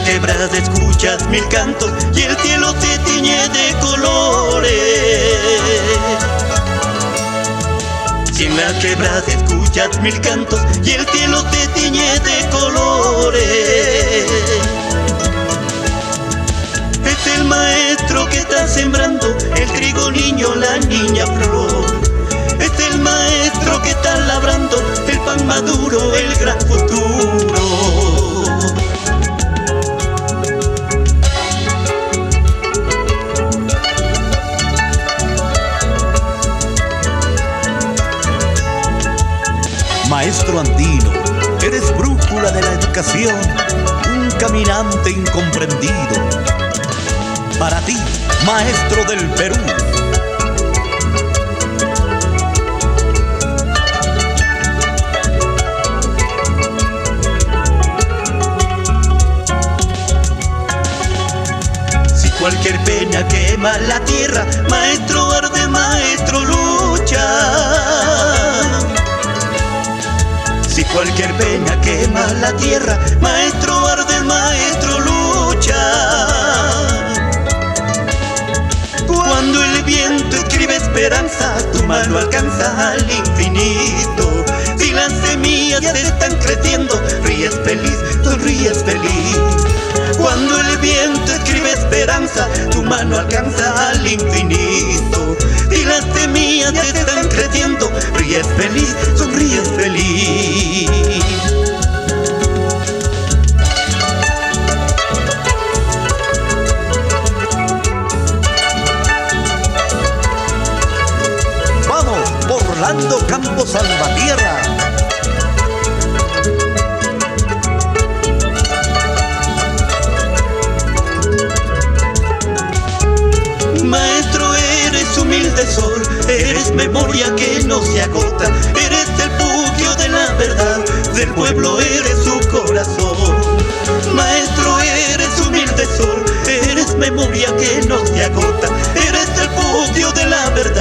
quebrada escuchas mil cantos y el cielo se tiñe de colores. Si en la quebrada escuchas mil cantos y el cielo se tiñe de colores, es el maestro que está sembrando el trigo niño, la niña flor. Es el maestro que está labrando el pan maduro, el gran futuro. Maestro andino, eres brújula de la educación, un caminante incomprendido. Para ti, maestro del Perú, si cualquier pena quema la tierra, maestro arde, maestro lucha. Si cualquier pena quema la tierra, maestro arde, maestro lucha. Cuando el viento escribe esperanza, tu mano alcanza al infinito. Si las semillas están creciendo, ríes feliz, sonríes feliz. Cuando el viento escribe esperanza, tu mano alcanza al infinito. Si las semillas están creciendo, ríes feliz, sonríes feliz. vamos, Orlando Campos Salvatierra. Maestro, eres humilde sol, eres memoria que no se agota. Eres el refugio de la verdad, del pueblo eres su corazón. Maestro, eres humilde sol, eres memoria que no se agota. Eres el refugio de la verdad,